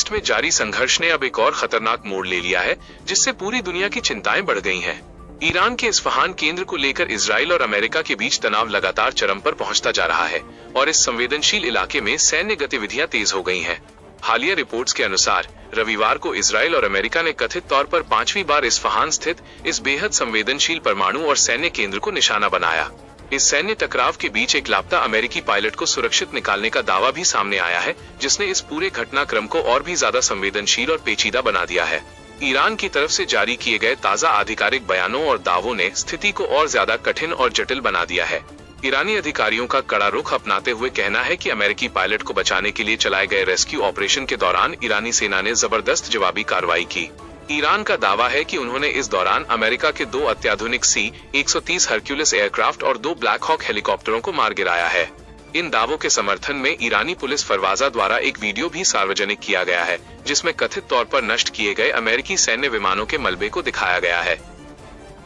East में जारी संघर्ष ने अब एक और खतरनाक मोड़ ले लिया है, जिससे पूरी दुनिया की चिंताएं बढ़ गई हैं। ईरान के इस्फहान केंद्र को लेकर इजराइल और अमेरिका के बीच तनाव लगातार चरम पर पहुंचता जा रहा है और इस संवेदनशील इलाके में सैन्य गतिविधियां तेज हो गई हैं। हालिया रिपोर्ट्स के अनुसार रविवार को इजराइल और अमेरिका ने कथित तौर पर 5वीं बार इस्फहान स्थित इस बेहद संवेदनशील परमाणु और सैन्य केंद्र को निशाना बनाया। इस सैन्य टकराव के बीच एक लापता अमेरिकी पायलट को सुरक्षित निकालने का दावा भी सामने आया है, जिसने इस पूरे घटनाक्रम को और भी ज्यादा संवेदनशील और पेचीदा बना दिया है। ईरान की तरफ से जारी किए गए ताजा आधिकारिक बयानों और दावों ने स्थिति को और ज्यादा कठिन और जटिल बना दिया है। ईरानी अधिकारियों का कड़ा रुख अपनाते हुए कहना है कि अमेरिकी पायलट को बचाने के लिए चलाए गए रेस्क्यू ऑपरेशन के दौरान ईरानी सेना ने जबरदस्त जवाबी कार्रवाई की। ईरान का दावा है कि उन्होंने इस दौरान अमेरिका के 2 अत्याधुनिक C-130 हरक्यूलिस एयरक्राफ्ट और 2 ब्लैक हॉक हेलीकॉप्टरों को मार गिराया है। इन दावों के समर्थन में ईरानी पुलिस फरवाजा द्वारा एक वीडियो भी सार्वजनिक किया गया है, जिसमें कथित तौर पर नष्ट किए गए अमेरिकी सैन्य विमानों के मलबे को दिखाया गया है।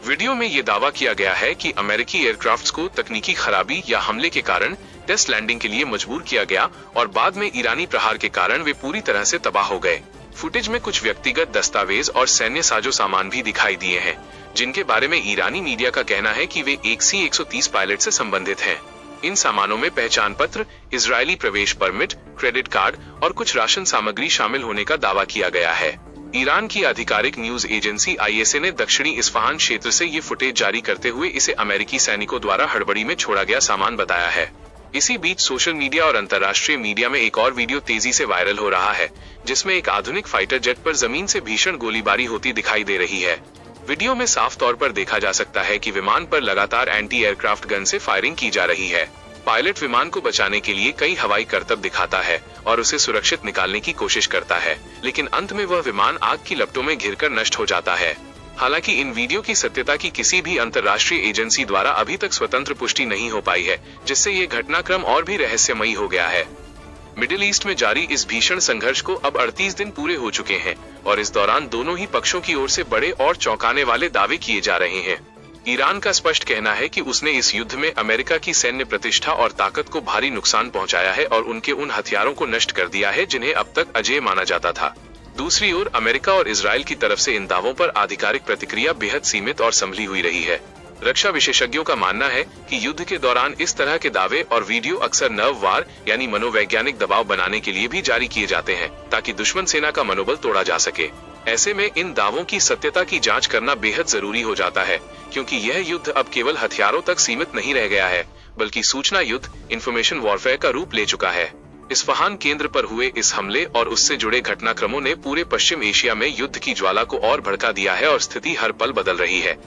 वीडियो में ये दावा किया गया है कि अमेरिकी एयरक्राफ्ट्स को तकनीकी खराबी या हमले के कारण टेस्ट लैंडिंग के लिए मजबूर किया गया और बाद में ईरानी प्रहार के कारण वे पूरी तरह से तबाह हो गए। फुटेज में कुछ व्यक्तिगत दस्तावेज और सैन्य साजो सामान भी दिखाई दिए हैं, जिनके बारे में ईरानी मीडिया का कहना है कि वे एक C-130 पायलट से संबंधित हैं। इन सामानों में पहचान पत्र, इजरायली प्रवेश परमिट, क्रेडिट कार्ड और कुछ राशन सामग्री शामिल होने का दावा किया गया है। ईरान की आधिकारिक न्यूज एजेंसी ISA ने दक्षिणी इस्फहान क्षेत्र से ये फुटेज जारी करते हुए इसे अमेरिकी सैनिकों द्वारा हड़बड़ी में छोड़ा गया सामान बताया है। इसी बीच सोशल मीडिया और अंतर्राष्ट्रीय मीडिया में एक और वीडियो तेजी से वायरल हो रहा है, जिसमें एक आधुनिक फाइटर जेट पर जमीन से भीषण गोलीबारी होती दिखाई दे रही है। वीडियो में साफ तौर पर देखा जा सकता है कि विमान पर लगातार एंटी एयरक्राफ्ट गन से फायरिंग की जा रही है। पायलट विमान को बचाने के लिए कई हवाई करतब दिखाता है और उसे सुरक्षित निकालने की कोशिश करता है, लेकिन अंत में वह विमान आग की लपटों में घिरकर नष्ट हो जाता है। हालांकि इन वीडियो की सत्यता की किसी भी अंतर्राष्ट्रीय एजेंसी द्वारा अभी तक स्वतंत्र पुष्टि नहीं हो पाई है, जिससे ये घटनाक्रम और भी रहस्यमयी हो गया है। मिडिल ईस्ट में जारी इस भीषण संघर्ष को अब 38 दिन पूरे हो चुके हैं और इस दौरान दोनों ही पक्षों की ओर से बड़े और चौंकाने वाले दावे किए जा रहे हैं। ईरान का स्पष्ट कहना है कि उसने इस युद्ध में अमेरिका की सैन्य प्रतिष्ठा और ताकत को भारी नुकसान पहुंचाया है और उनके उन हथियारों को नष्ट कर दिया है जिन्हें अब तक अजेय माना जाता था। दूसरी ओर अमेरिका और इजराइल की तरफ से इन दावों पर आधिकारिक प्रतिक्रिया बेहद सीमित और संभली हुई रही है। रक्षा विशेषज्ञों का मानना है कि युद्ध के दौरान इस तरह के दावे और वीडियो अक्सर नर्व वार यानी मनोवैज्ञानिक दबाव बनाने के लिए भी जारी किए जाते हैं, ताकि दुश्मन सेना का मनोबल तोड़ा जा सके। ऐसे में इन दावों की सत्यता की जांच करना बेहद जरूरी हो जाता है, क्योंकि यह युद्ध अब केवल हथियारों तक सीमित नहीं रह गया है, बल्कि सूचना युद्ध, इंफॉर्मेशन वॉरफेयर का रूप ले चुका है। इस्फहान केंद्र पर हुए इस हमले और उससे जुड़े घटनाक्रमों ने पूरे पश्चिम एशिया में युद्ध की ज्वाला को और भड़का दिया है और स्थिति हर पल बदल रही है।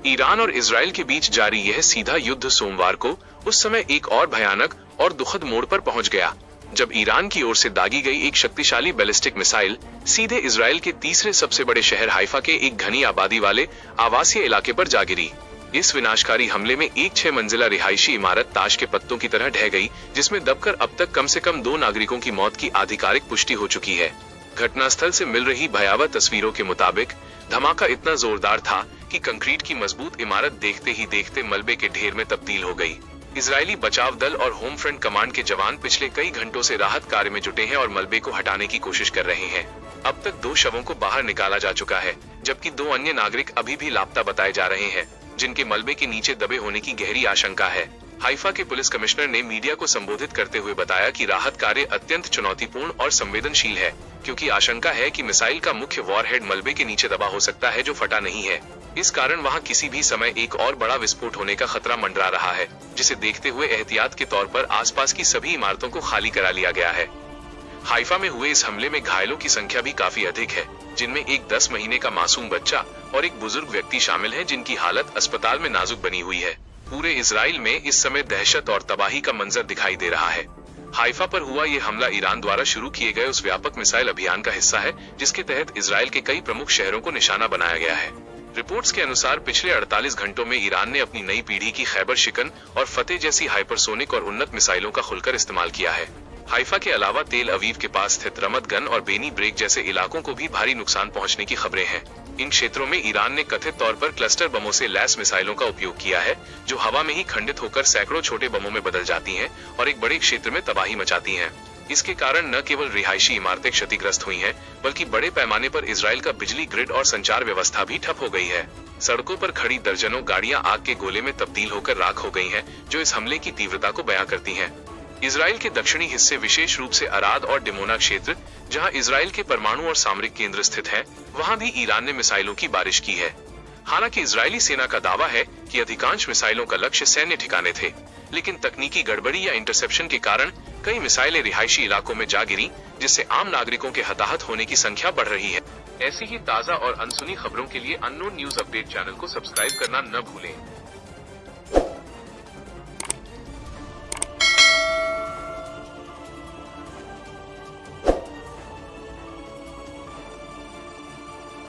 ईरान और इजराइल के बीच जारी यह सीधा युद्ध सोमवार को उस समय एक और भयानक और दुखद मोड़ पर पहुंच गया, जब ईरान की ओर से दागी गई एक शक्तिशाली बैलिस्टिक मिसाइल सीधे इजराइल के तीसरे सबसे बड़े शहर हाइफा के एक घनी आबादी वाले आवासीय इलाके पर जा गिरी। इस विनाशकारी हमले में एक 6 मंजिला रिहायशी इमारत ताश के पत्तों की तरह ढह गई, जिसमें दबकर अब तक कम से कम 2 नागरिकों की मौत की आधिकारिक पुष्टि हो चुकी है। घटनास्थल से मिल रही भयावह तस्वीरों के मुताबिक धमाका इतना जोरदार था कि कंक्रीट की मजबूत इमारत देखते ही देखते मलबे के ढेर में तब्दील हो गई। इजरायली बचाव दल और होम फ्रंट कमांड के जवान पिछले कई घंटों से राहत कार्य में जुटे हैं और मलबे को हटाने की कोशिश कर रहे हैं। अब तक 2 शवों को बाहर निकाला जा चुका है, जबकि 2 अन्य नागरिक अभी भी लापता बताए जा रहे हैं, जिनके मलबे के नीचे दबे होने की गहरी आशंका है। हाइफा के पुलिस कमिश्नर ने मीडिया को संबोधित करते हुए बताया कि राहत कार्य अत्यंत चुनौतीपूर्ण और संवेदनशील है, क्योंकि आशंका है कि मिसाइल का मुख्य वॉरहेड मलबे के नीचे दबा हो सकता है, जो फटा नहीं है। इस कारण वहां किसी भी समय एक और बड़ा विस्फोट होने का खतरा मंडरा रहा है, जिसे देखते हुए एहतियात के तौर पर आसपास की सभी इमारतों को खाली करा लिया गया है। हाइफा में हुए इस हमले में घायलों की संख्या भी काफी अधिक है, जिनमें एक 10 महीने का मासूम बच्चा और एक बुजुर्ग व्यक्ति शामिल हैं, जिनकी हालत अस्पताल में नाजुक बनी हुई है। पूरे इजराइल में इस समय दहशत और तबाही का मंजर दिखाई दे रहा है। हाइफा पर हुआ ये हमला ईरान द्वारा शुरू किए गए उस व्यापक मिसाइल अभियान का हिस्सा है, जिसके तहत इजराइल के कई प्रमुख शहरों को निशाना बनाया गया है। रिपोर्ट्स के अनुसार पिछले 48 घंटों में ईरान ने अपनी नई पीढ़ी की खैबर शिकन और फतेह जैसी हाइपरसोनिक और उन्नत मिसाइलों का खुलकर इस्तेमाल किया है। हाइफा के अलावा तेल अवीव के पास स्थित रमत गन और बेनी ब्रेक जैसे इलाकों को भी भारी नुकसान पहुंचने की खबरें हैं। इन क्षेत्रों में ईरान ने कथित तौर पर क्लस्टर बमों से लैस मिसाइलों का उपयोग किया है, जो हवा में ही खंडित होकर सैकड़ों छोटे बमों में बदल जाती हैं और एक बड़े क्षेत्र में तबाही मचाती हैं। इसके कारण न केवल रिहायशी इमारतें क्षतिग्रस्त हुई हैं, बल्कि बड़े पैमाने पर इजराइल का बिजली ग्रिड और संचार व्यवस्था भी ठप हो गई है। सड़कों पर खड़ी दर्जनों गाड़ियां आग के गोले में तब्दील होकर राख हो गई हैं, जो इस हमले की तीव्रता को बयां करती हैं। इजराइल के दक्षिणी हिस्से, विशेष रूप से अराद और डिमोना क्षेत्र, जहां इजराइल के परमाणु और सामरिक केंद्र स्थित हैं, वहां भी ईरान ने मिसाइलों की बारिश की है। हालांकि इजरायली सेना का दावा है कि अधिकांश मिसाइलों का लक्ष्य सैन्य ठिकाने थे, लेकिन तकनीकी गड़बड़ी या इंटरसेप्शन के कारण कई मिसाइलें रिहायशी इलाकों में जा गिरी, जिससे आम नागरिकों के हताहत होने की संख्या बढ़ रही है। ऐसी ही ताजा और अनसुनी खबरों के लिए अननोन न्यूज अपडेट चैनल को सब्सक्राइब करना न भूलें।